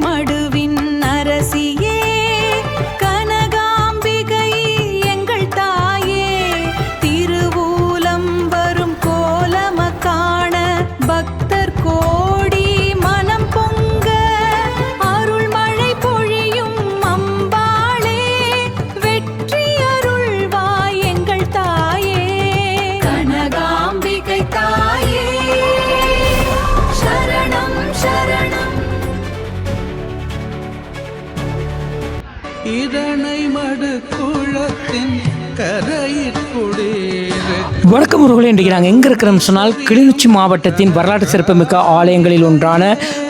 மடுவின் அரசியே கனகாம்பிகை எங்கள் தாயே திருவூலம் வரும் கோலம காண பக்தர் கோடி மனம் பொங்க அருள்மழை பொழியும் அம்பாளே வெற்றி அருள்வாய் எங்கள் தாயே கனகாம்பிகை தாயே சரணம் சரணம். இதனை மடு குளத்தின் கரையிற்குடேறு. வணக்கம் உறவுகளே, இன்றைக்கு நாங்கள் எங்கே இருக்கிறோம்னு சொன்னால் கிளிநொச்சி மாவட்டத்தின் வரலாற்று சிறப்புமிக்க ஆலயங்களில் ஒன்றான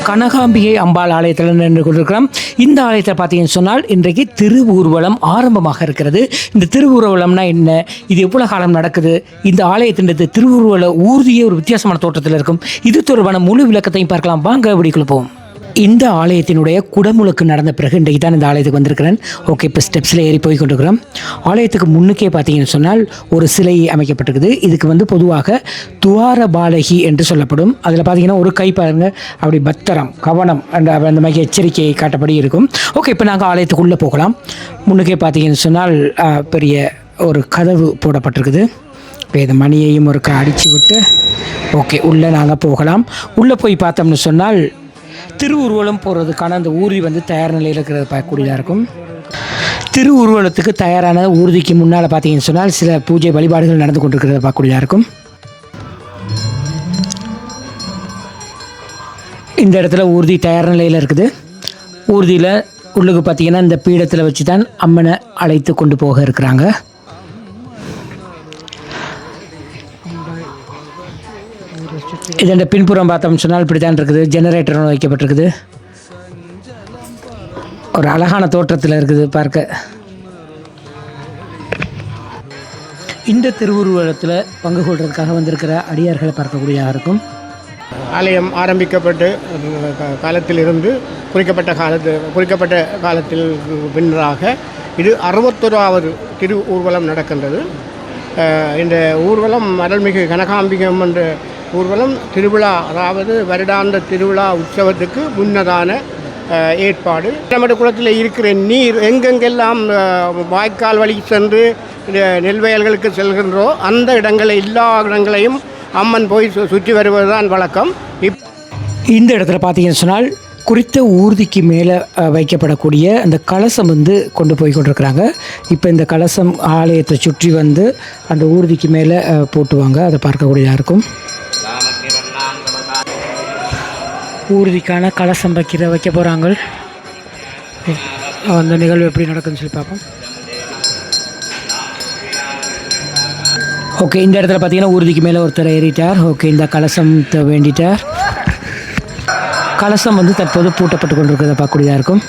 கனகாம்பிகை அம்பாள் ஆலயத்தில் நின்று கொண்டிருக்கிறோம். இந்த ஆலயத்தை பார்த்தீங்கன்னு சொன்னால் இன்றைக்கு திருவூர்வலம் ஆரம்பமாக இருக்கிறது. இந்த திருவூர்வலம்னா என்ன, இது எவ்வளோ காலம் நடக்குது, இந்த ஆலயத்தின் திருவூர்வல ஊர்தியே ஒரு வித்தியாசமான தோற்றத்தில் இருக்கும். இது தொடர்பான முழு விளக்கத்தையும் பார்க்கலாம். வாங்க வீடியோக்குள்ள போவோம். இந்த ஆலயத்தினுடைய குடமுழுக்கு நடந்த பிறகு இன்றைக்கு தான் இந்த ஆலயத்துக்கு வந்திருக்கிறேன். ஓகே, இப்போ ஸ்டெப்ஸில் ஏறி போய் கொண்டிருக்கிறோம். ஆலயத்துக்கு முன்னுக்கே பார்த்தீங்கன்னு சொன்னால் ஒரு சிலை அமைக்கப்பட்டிருக்குது. இதுக்கு பொதுவாக துவார பாலகி என்று சொல்லப்படும். அதில் பார்த்தீங்கன்னா ஒரு கை பாருங்க, அப்படி பத்திரம் கவனம் அந்த மாதிரி எச்சரிக்கை காட்டப்படி இருக்கும். ஓகே, இப்போ நாங்கள் ஆலயத்துக்குள்ளே போகலாம். முன்னுக்கே பார்த்தீங்கன்னு சொன்னால் பெரிய ஒரு கதவு போடப்பட்டிருக்குது. இப்போ இந்த மணியையும் ஒரு அடித்து விட்டு ஓகே உள்ளே நாங்கள் போகலாம். உள்ளே போய் பார்த்தோம்னு சொன்னால் திருவுருவலம் போகிறதுக்கான அந்த ஊர்தி தயார் நிலையில் இருக்கிறத பார்க்கக்கூடியதாக இருக்கும். திருவுருவலத்துக்கு தயாரான ஊர்திக்கு முன்னால் பார்த்தீங்கன்னு சொன்னால் சில பூஜை வழிபாடுகள் நடந்து கொண்டிருக்கிறத பார்க்கக்கூடியதாக இருக்கும். இந்த இடத்துல ஊர்தி தயார் நிலையில் இருக்குது. ஊர்தியில் உள்ளுக்கு பார்த்தீங்கன்னா இந்த பீடத்தில் வச்சு தான் அம்மனை அழைத்து கொண்டு போக இருக்கிறாங்க. இதன் பின்புறம் பார்த்தோம்னு சொன்னால் இப்படி தான் இருக்குது. ஜெனரேட்டர் வைக்கப்பட்டிருக்குது. ஒரு அழகான தோற்றத்தில் இருக்குது பார்க்க. இந்த திருவுருவலத்தில் பங்கு கொள்வதற்காக வந்திருக்கிற அடியார்களை பார்க்கக்கூடியதாக இருக்கும். ஆலயம் ஆரம்பிக்கப்பட்டு காலத்திலிருந்து குறிக்கப்பட்ட காலத்தில் பின்னராக இது 61வது திரு ஊர்வலம் நடக்கின்றது. இந்த ஊர்வலம் அருள்மிகு கனகாம்பிகம் என்ற ஊர்வலம் திருவிழா, அதாவது வருடாந்த திருவிழா உற்சவத்துக்கு முன்னதான ஏற்பாடு. நமது குளத்தில் இருக்கிற நீர் எங்கெங்கெல்லாம் வாய்க்கால் வழி சென்று நெல் வயல்களுக்கு செல்கின்றோ அந்த எல்லா இடங்களையும் அம்மன் போய் சுற்றி வருவதுதான் வழக்கம். இந்த இடத்துல பார்த்தீங்கன்னு சொன்னால் குறித்த ஊர்திக்கு மேலே வைக்கப்படக்கூடிய அந்த கலசம் கொண்டு போய் கொண்டிருக்கிறாங்க. இப்போ இந்த கலசம் ஆலயத்தை சுற்றி அந்த ஊர்திக்கு மேலே போட்டுவாங்க. அதை பார்க்கக்கூடியதாக இருக்கும். ஊர்திக்கான கலசம் வைக்க போகிறாங்க. அந்த நிகழ்வு எப்படி நடக்குதுன்னு சொல்லி பார்ப்போம். ஓகே, இந்த இடத்துல பார்த்தீங்கன்னா ஊர்திக்கு மேலே ஒருத்தர் ஏறிட்டார். ஓகே, இந்த கலசம் வேண்டிட்டார். கலசம் தற்போது பூட்டப்பட்டு கொண்டிருக்கிறத பார்க்கக்கூடியதாக இருக்கும்.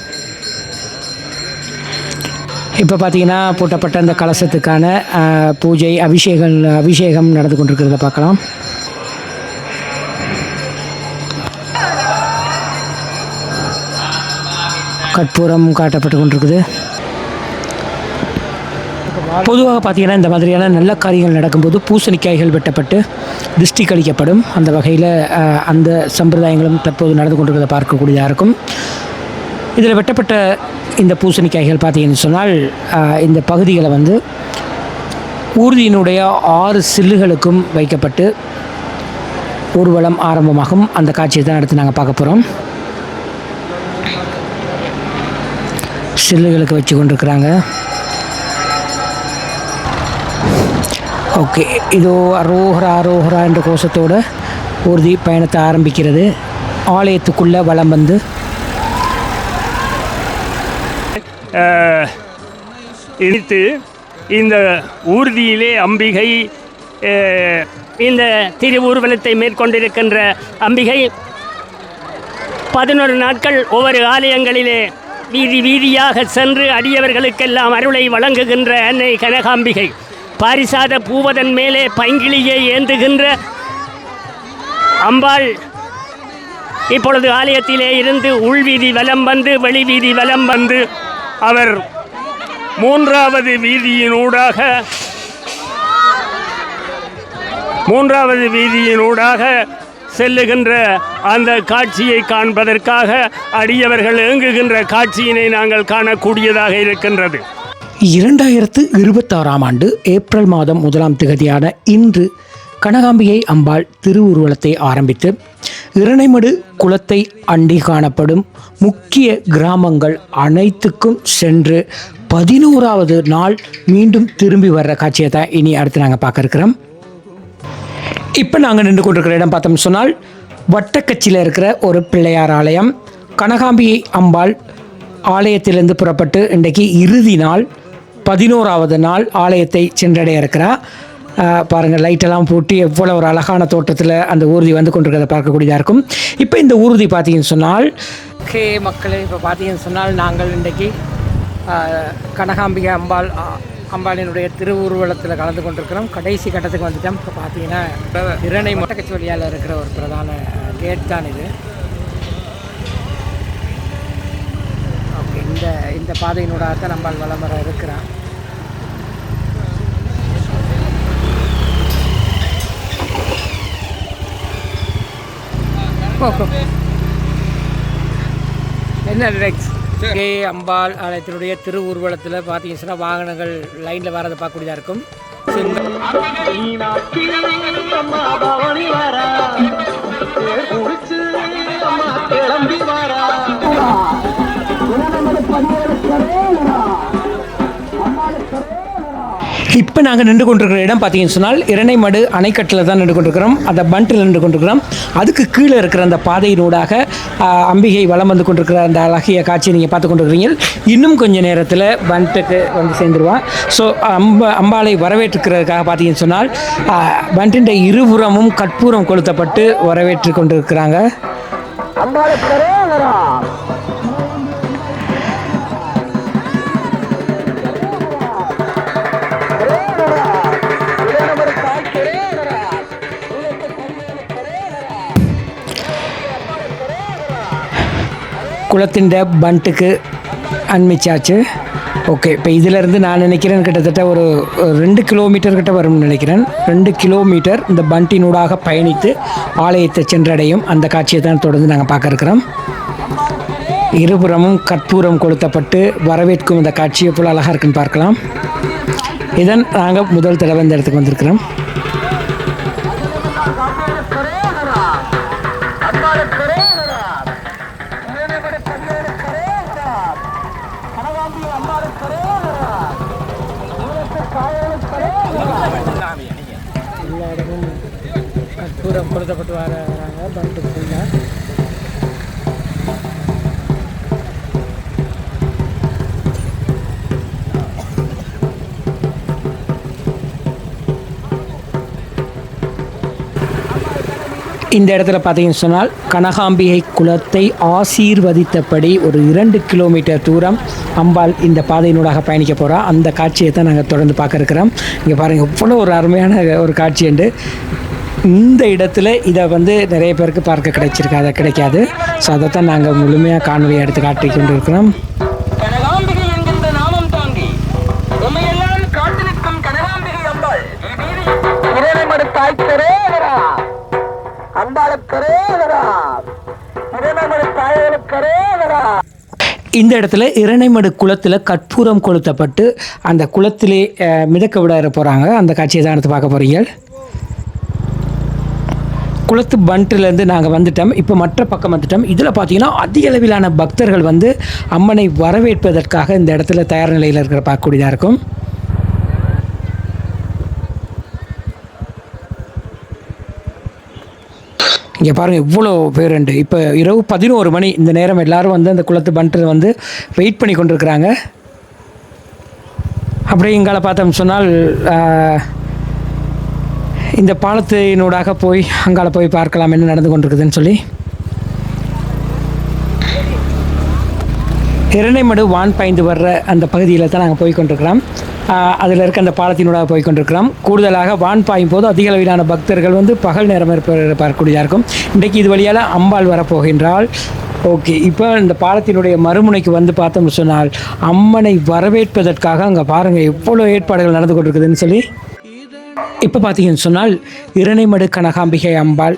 இப்போ பார்த்தீங்கன்னா பூட்டப்பட்ட அந்த கலசத்துக்கான பூஜை அபிஷேகம் நடந்து கொண்டிருக்கிறத பார்க்கலாம். கற்பூரம் காட்டப்பட்டு கொண்டிருக்குது. பொதுவாக பார்த்தீங்கன்னா இந்த மாதிரியான நல்ல காரியங்கள் நடக்கும்போது பூசணிக்காய்கள் வெட்டப்பட்டு திருஷ்டி கழிக்கப்படும். அந்த வகையில் அந்த சம்பிரதாயங்களும் தற்போது நடந்து கொண்டிருக்கிறத பார்க்கக்கூடியதாக இருக்கும். இதில் வெட்டப்பட்ட இந்த பூசணிக்காய்கள் பார்த்தீங்கன்னு சொன்னால் இந்த பகுதிகளை ஊர்தியினுடைய 6 சில்லுகளுக்கும் வைக்கப்பட்டு ஊர்வலம் ஆரம்பமாகும். அந்த காட்சியை தான் அடுத்து நாங்கள் பார்க்க போகிறோம். சில்லுகளுக்கு வச்சு கொண்டிருக்கிறாங்க. ஓகே, இதோ அரோஹரா அரோஹரா என்ற கோஷத்தோடு ஊர்தி பயணத்தை ஆரம்பிக்கிறது. ஆலயத்துக்குள்ளே வலம் இணைத்து இந்த ஊர்தியிலே அம்பிகை இந்த திருவூர்வலத்தை மேற்கொண்டிருக்கின்ற அம்பிகை 11 நாட்கள் ஒவ்வொரு ஆலயங்களிலே வீதி வீதியாக சென்று அடியவர்களுக்கெல்லாம் அருளை வழங்குகின்ற அன்னை கனகாம்பிகை, பாரிசாத பூவதன் மேலே பைங்கிளியை ஏந்துகின்ற அம்பாள் இப்பொழுது ஆலயத்திலே இருந்து உள்வீதி வலம் வெளிவீதி வலம் அவர் 3வது வீதியினூடாக செல்லுகின்ற அந்த காட்சியை காண்பதற்காக அடியவர்கள் ஏங்குகின்ற காட்சியினை நாங்கள் காணக்கூடியதாக இருக்கின்றது. 2026 ஆண்டு ஏப்ரல் மாதம் 1ஆம் திகதியான இன்று கனகாம்பிகை அம்பாள் திருவுருவலத்தை ஆரம்பித்து இரணைமடு குளத்தை அண்டி காணப்படும் முக்கிய கிராமங்கள் அனைத்துக்கும் சென்று 11வது நாள் மீண்டும் திரும்பி வர்ற காட்சியை தான் இனி அடுத்து நாங்கள் பார்க்க இருக்கிறோம். இப்போ நாங்கள் நின்று கொண்டிருக்கிற இடம் பார்த்தோம்னு சொன்னால் வட்டக்கச்சியில் இருக்கிற ஒரு பிள்ளையார் ஆலயம். கனகாம்பிகை அம்பாள் ஆலயத்திலிருந்து புறப்பட்டு இன்றைக்கு இறுதி நாள் 11வது நாள் ஆலயத்தை சென்றடைய இருக்கிறார். பாருங்கள், லைட்டெல்லாம் போட்டு எவ்வளோ ஒரு அழகான தோட்டத்தில் அந்த ஊர்தி வந்து கொண்டிருக்கிறத பார்க்கக்கூடியதாக இருக்கும். இப்போ இந்த ஊர்தி பார்த்தீங்கன்னு சொன்னால் மக்களே, இப்போ பார்த்தீங்கன்னு சொன்னால் நாங்கள் இன்றைக்கு கனகாம்பிகை அம்பாளினுடைய திருவுருவலத்தில் கலந்து கொண்டிருக்கிறோம். கடைசி கட்டத்துக்கு வந்துட்டோம். இப்போ பார்த்தீங்கன்னா இரணை மொட்டக்கச்சி வழியால் இருக்கிற ஒரு பிரதான கேட் தான் இது. ஓகே, இந்த பாதையினூடாக தான் நம்மால் வலம் வர இருக்கிறான். என்ன ரிலாக்ஸ் அம்பாள் ஆலயத்தினுடைய திருவுருவலத்தில் பார்த்தீங்கன்னு சொன்னால் வாகனங்கள் லைனில் வரதை பார்க்கக்கூடியதாக இருக்கும். இப்போ நாங்கள் நின்று கொண்டிருக்கிற இடம் பார்த்தீங்கன்னு சொன்னால் இரணைமடு அணைக்கட்டில் தான் நின்று கொண்டிருக்கிறோம். அந்த பண்டில் நின்று கொண்டிருக்கிறோம். அதுக்கு கீழே இருக்கிற அந்த பாதையினூடாக அம்பிகை வலம் வந்து கொண்டிருக்கிற அந்த அழகிய காட்சியை நீங்கள் பார்த்து கொண்டிருக்கிறீங்க. இன்னும் கொஞ்சம் நேரத்தில் பண்ட்டுக்கு வந்து சேர்ந்துருவான். ஸோ அம்பாளை வரவேற்றுக்கிறதுக்காக பார்த்தீங்கன்னு சொன்னால் பண்டின் இருபுறமும் கற்பூரம் கொளுத்தப்பட்டு வரவேற்று கொண்டிருக்கிறாங்க. குளத்தின் பண்ட்டுக்கு அண்மிச்சாச்சு. ஓகே, இப்போ இதிலேருந்து நான் நினைக்கிறேன் கிட்டத்தட்ட ஒரு 2 கிலோமீட்டர் கிட்ட வரும்னு நினைக்கிறேன். 2 கிலோமீட்டர் இந்த பண்டினூடாக பயணித்து ஆலயத்தை சென்றடையும் அந்த காட்சியை தான் தொடர்ந்து நாங்கள் பார்க்க இருக்கிறோம். இருபுறமும் கற்பூரம் கொளுத்தப்பட்டு வரவேற்கும் இந்த காட்சி எவ்வளோ அழகாக இருக்குன்னு பார்க்கலாம். இதன் நாங்கள் முதல் தடவை இந்த இடத்துக்கு வந்திருக்கிறோம். எல்லா இடமும் கற்பூரம் கொளுத்தப்பட்டு வராங்க பண்ட்டு ஃபுல்லாக. இந்த இடத்துல பார்த்தீங்கன்னு சொன்னால் கனகாம்பிகை குளத்தை ஆசீர்வதித்தபடி ஒரு 2 கிலோமீட்டர் தூரம் அம்பாள் இந்த பாதையினூடாக பயணிக்க போகிறா. அந்த காட்சியை தான் நாங்கள் தொடர்ந்து பார்க்க இருக்கிறோம். இங்கே பாருங்கள், எவ்வளோ ஒரு அருமையான ஒரு காட்சி உண்டு. இந்த இடத்துல இதை வந்து நிறைய பேருக்கு பார்க்க கிடைக்காது. ஸோ அதை தான் நாங்கள் முழுமையாக காணொலியை எடுத்து காட்டி கொண்டு இருக்கிறோம். கனகாம்பிகை என்கின்ற நாமம் தாங்கி உண்மையெல்லாம் காத்து நிற்கும் கனகாம்பிகை அம்பாள் இரணைமடு தாய்க்கரே இந்த இடத்துல இரணைமடு குளத்தில் கற்பூரம் கொளுத்தப்பட்டு அந்த குளத்திலே மிதக்க விட போகிறாங்க. அந்த காட்சியை தான் எடுத்து பார்க்க போகிறீங்க. குளத்து பண்டிலேருந்து நாங்கள் வந்துட்டோம். இப்போ மற்ற பக்கம் வந்துட்டோம். இதில் பார்த்தீங்கன்னா அதிக அளவிலான பக்தர்கள் வந்து அம்மனை வரவேற்பதற்காக இந்த இடத்துல தயார் நிலையில் இருக்கிற பார்க்கக்கூடியதாக இருக்கும். இங்கே பாருங்கள், இவ்வளோ பேருண்டு. இப்போ இரவு 11 மணி. இந்த நேரம் எல்லோரும் வந்து அந்த குளத்து பண்டில் வந்து வெயிட் பண்ணி கொண்டிருக்கிறாங்க. அப்படியே இங்கால பார்த்தோம் சொன்னால் இந்த பாலத்தினூடாக போய் அங்கால போய் பார்க்கலாம் என்ன நடந்து கொண்டிருக்குதுன்னு சொல்லி. இரணைமடு வான் பாய்ந்து வர்ற அந்த பகுதியில் தான் நாங்கள் போய் கொண்டிருக்கிறோம். அதில் இருக்க அந்த பாலத்தினூடாக போய் கொண்டிருக்கிறோம். கூடுதலாக வான் பாயும் போது அதிக அளவிலான பக்தர்கள் வந்து பகல் நேரம் பார்க்கக்கூடியதாக இருக்கும். இன்றைக்கு இது வழியால் அம்பாள் வரப்போகின்றாள். ஓகே, இப்போ இந்த பாலத்தினுடைய மறுமுனைக்கு வந்து பார்த்தோம்னு சொன்னால் அம்மனை வரவேற்பதற்காக அங்கே பாருங்கள் எவ்வளோ ஏற்பாடுகள் நடந்து கொண்டிருக்குதுன்னு சொல்லி. இப்போ பார்த்தீங்கன்னு சொன்னால் இரணைமடு கனகாம்பிகை அம்பாள்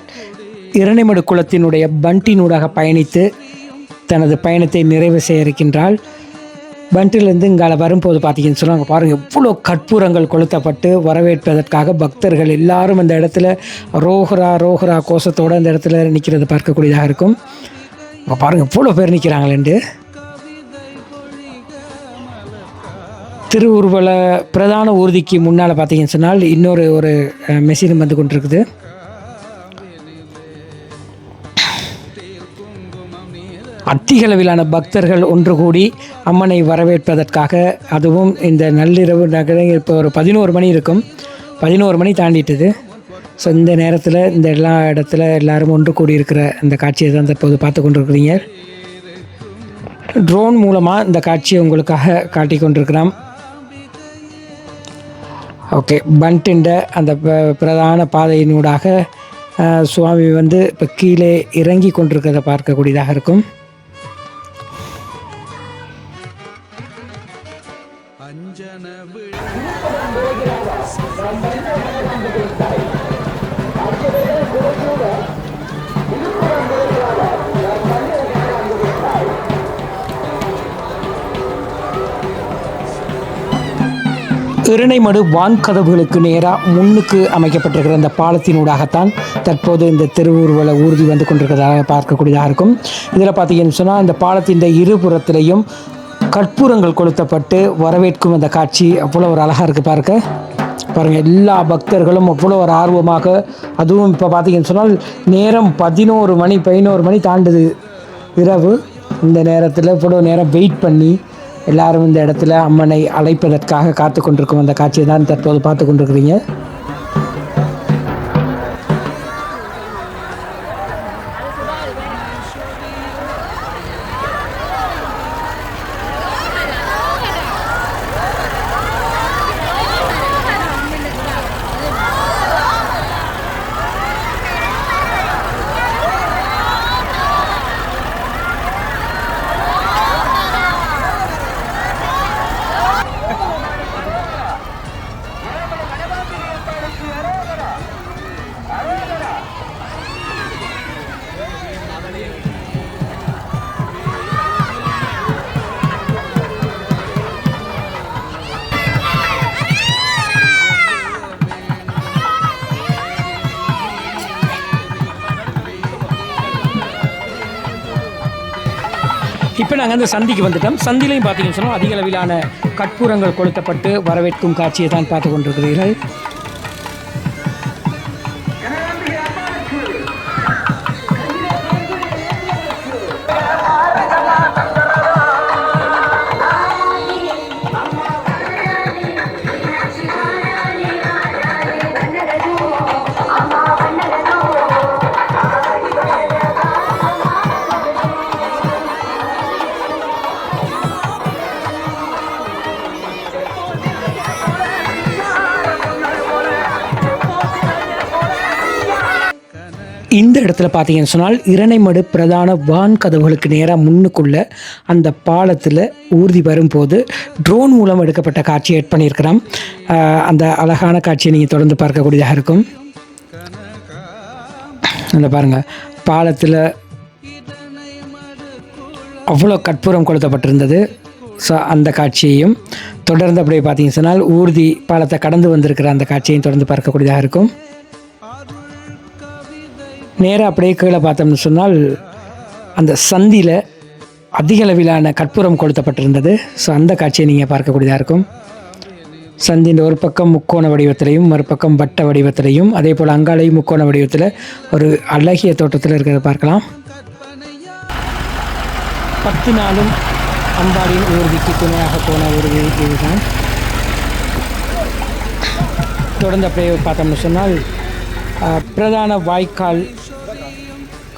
இரணைமடு குளத்தினுடைய பண்டினூடாக பயணித்து தனது பயணத்தை நிறைவு செய்ய இருக்கின்றாள். பண்டிலிருந்து இங்கால வரும்போது பார்த்தீங்கன்னு சொன்னாங்க பாருங்கள், எவ்வளோ கற்பூரங்கள் கொளுத்தப்பட்டு வரவேற்பதற்காக பக்தர்கள் எல்லாரும் அந்த இடத்துல ரோஹரா ரோஹரா கோஷத்தோடு அந்த இடத்துல நிற்கிறது பார்க்கக்கூடியதாக இருக்கும். அங்கே பாருங்கள் எவ்வளோ பேர் நிற்கிறாங்களேண்டு. திருவுருவல பிரதான ஊர்திக்கு முன்னால் பார்த்தீங்கன்னு சொன்னால் இன்னொரு மெஷின் வந்து கொண்டிருக்குது. அதிகளவிலான பக்தர்கள் ஒன்று கூடி அம்மனை வரவேற்பதற்காக, அதுவும் இந்த நள்ளிரவு இப்போ ஒரு 11 மணி இருக்கும், 11 மணி தாண்டிட்டுது. ஸோ இந்த நேரத்தில் இந்த எல்லா இடத்துல எல்லோரும் ஒன்று கூடி இருக்கிற இந்த காட்சியை தான் தற்போது பார்த்து கொண்டிருக்கிறீங்க. ட்ரோன் மூலமாக இந்த காட்சியை உங்களுக்காக காட்டி கொண்டிருக்கிறோம். ஓகே, பண்டிண்ட அந்த பிரதான பாதையினூடாக சுவாமி வந்து இப்போ கீழே இறங்கி கொண்டிருக்கிறத பார்க்கக்கூடியதாக இருக்கும். இரணைமடு வான்கதவுகளுக்கு நேராக முன்னுக்கு அமைக்கப்பட்டிருக்கிற அந்த பாலத்தினூடாகத்தான் தற்போது இந்த திருவுருவல ஊர்தி வந்து கொண்டிருக்கிறதாக பார்க்கக்கூடியதாக இருக்கும். இதில் பார்த்தீங்கன்னு சொன்னால் இந்த பாலத்தின் இருபுறத்திலையும் கற்பூரங்கள் கொளுத்தப்பட்டு வரவேற்கும் அந்த காட்சி அவ்வளோ ஒரு அழகாக இருக்குது பாருங்கள். எல்லா பக்தர்களும் அவ்வளோ ஒரு ஆர்வமாக, அதுவும் இப்போ பார்த்தீங்கன்னு சொன்னால் நேரம் 11 மணி தாண்டுது இரவு. இந்த நேரத்தில் இவ்வளோ நேரம் வெயிட் பண்ணி எல்லாரும் இந்த இடத்துல அம்மனை அழைப்பதற்காக காத்து கொண்டிருக்கும் அந்த காட்சியை தான் தற்போது பார்த்து கொண்டிருக்கிறீங்க. இப்போ நாங்கள் அந்த சந்திக்கு வந்துட்டோம். சந்திலையும் பார்த்தீங்கன்னு சொன்னால் அதிக அளவிலான கற்பூரங்கள் கொளுத்தப்பட்டு வரவேற்கும் காட்சியை தான் பார்த்து கொண்டிருக்கிறீர்கள். இந்த இடத்துல பார்த்தீங்கன்னு சொன்னால் இரணைமடு பிரதான வான் கதவுகளுக்கு நேராக முன்னுக்குள்ள அந்த பாலத்தில் ஊர்தி வரும்போது ட்ரோன் மூலம் எடுக்கப்பட்ட காட்சியை ஆட் பண்ணியிருக்கிறோம். அந்த அழகான காட்சியை நீங்கள் தொடர்ந்து பார்க்கக்கூடியதாக இருக்கும். அந்த பாருங்கள், பாலத்தில் அவ்வளோ கற்பூரம் கொளுத்தப்பட்டிருந்தது. ஸோ அந்த காட்சியையும் தொடர்ந்து அப்படியே பார்த்தீங்கன்னு சொன்னால் ஊர்தி பாலத்தை கடந்து வந்திருக்கிற அந்த காட்சியையும் தொடர்ந்து பார்க்கக்கூடியதாக இருக்கும். நேராக அப்படியே கீழே பார்த்தோம்னு சொன்னால் அந்த சந்தியில் அதிக அளவிலான கற்பூரம் கொளுத்தப்பட்டிருந்தது. ஸோ அந்த காட்சியை நீங்கள் பார்க்கக்கூடியதாக இருக்கும். சந்தின் ஒரு பக்கம் முக்கோண வடிவத்திலையும் மறுபக்கம் வட்ட வடிவத்திலையும் அதே போல் அங்காலையும் முக்கோண வடிவத்தில் ஒரு அழகிய தோற்றத்தில் இருக்கிறத பார்க்கலாம். 10 நாளும் அம்பாளின் ஊர்திக்கு துணையாக போன ஊர்தி இதுதான். தொடர்ந்து அப்படியே பார்த்தோம்னு சொன்னால் பிரதான வாய்க்கால்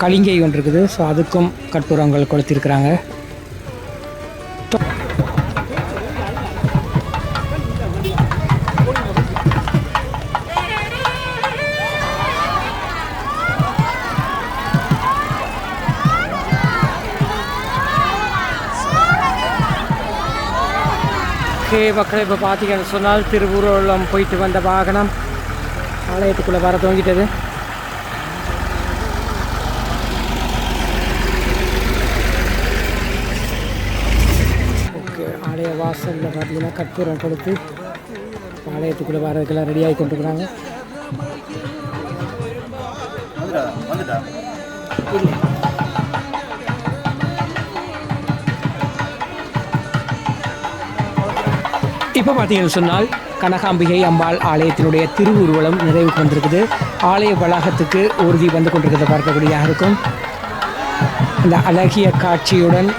கலிங்கை ஒன்று இருக்குது. ஸோ அதுக்கும் கற்பூரங்கள் கொளுத்திருக்கிறாங்க. மக்கள் இப்போ பார்த்தீங்கன்னு சொன்னால் திருவூர்வலம் போயிட்டு வந்த வாகனம் ஆலயத்துக்குள்ளே வர துவங்கிட்டது. வாசலில் பார்த்தீங்கன்னா கற்பூரம் கொடுத்து ஆலயத்துக்குள்ளே வரதுக்கெல்லாம் ரெடி ஆகி கொண்டிருக்கிறாங்க. இல்லை இப்போ பார்த்தீங்கன்னு சொன்னால் கனகாம்பிகை அம்பாள் ஆலயத்தினுடைய திருவுருவலம் நிறைவுக்கு வந்திருக்குது. ஆலய வளாகத்துக்கு ஊர்தி வந்து கொண்டிருக்கிறத பார்க்கக்கூடியதாக இருக்கும். இந்த அழகிய காட்சியுடன்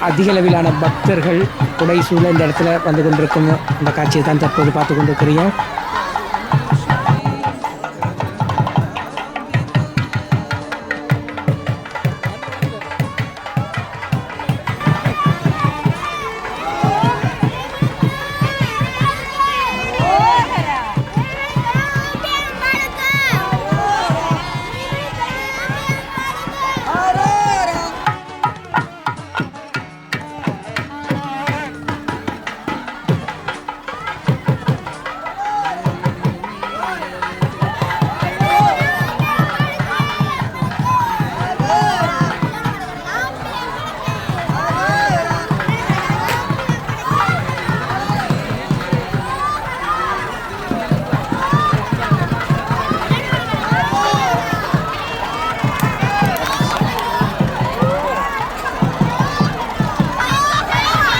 அதிக அளவிலான பக்தர்கள் உடை சூழ இந்த இடத்துல வந்து கொண்டிருக்கும் அந்த காட்சியை தான் தற்போது பார்த்து கொண்டிருக்கிறீங்க.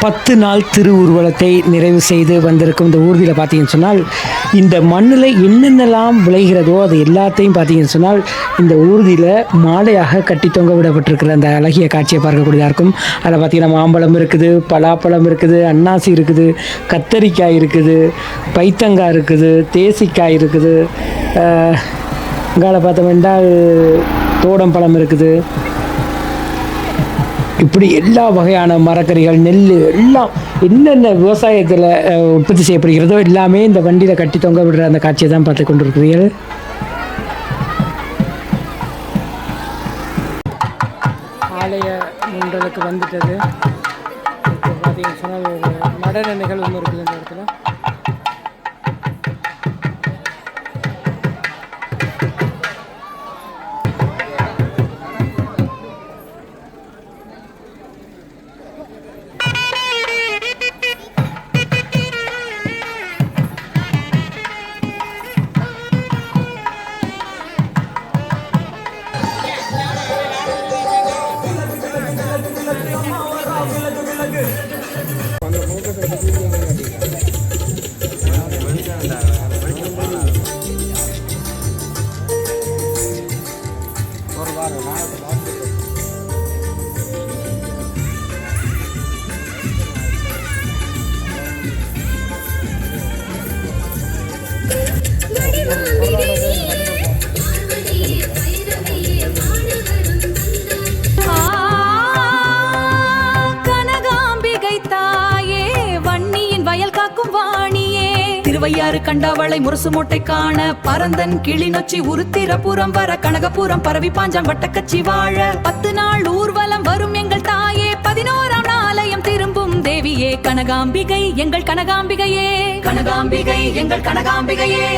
பத்து நாள் திருவுருவலத்தை நிறைவு செய்து வந்திருக்கும் இந்த ஊர்தியில் பார்த்தீங்கன்னு சொன்னால் இந்த மண்ணில் என்னென்னலாம் விளைகிறதோ அது எல்லாத்தையும் பார்த்தீங்கன்னு சொன்னால் இந்த ஊர்தியில் மாலையாக கட்டி தொங்க விடப்பட்டிருக்கிற அந்த அழகிய காட்சியை பார்க்கக்கூடியதாக இருக்கும். அதில் பார்த்தீங்கன்னா மாம்பழம் இருக்குது, பலாப்பழம் இருக்குது, அன்னாசி இருக்குது, கத்தரிக்காய் இருக்குது, பைத்தங்காய் இருக்குது, தேசிக்காய் இருக்குது, இங்கால பார்த்தோம்னா தோடம்பழம் இருக்குது. இப்படி எல்லா வகையான மரக்கறிகள், நெல் எல்லாம் என்னென்ன விவசாயத்தில் உற்பத்தி செய்யப்படுகிறதோ எல்லாமே இந்த வண்டியில் கட்டி தொங்க விடுற அந்த காட்சியை தான் பார்த்து கொண்டிருக்கிறீர்கள். ஆலய முன்றலுக்கு வந்துட்டது. இப்போ பார்த்தீங்கன்னு சொன்னால் ஒரு நடன நிகழ்வு இருக்குது இந்த இடத்துல. திருவையாறு கண்டாவளை முரசு மூட்டை காண பரந்தன் கிளிநொச்சி உருத்திரபுரம் வர கனகபுரம் பரவி பாஞ்சாம் வட்டக்கச்சி வாழ 10 நாள் ஊர்வலம் வரும் எங்கள் தாயே 11ஆம் நாளையம் திரும்பும் தேவியே கனகாம்பிகை எங்கள் கனகாம்பிகையே கனகாம்பிகை எங்கள் கனகாம்பிகையே.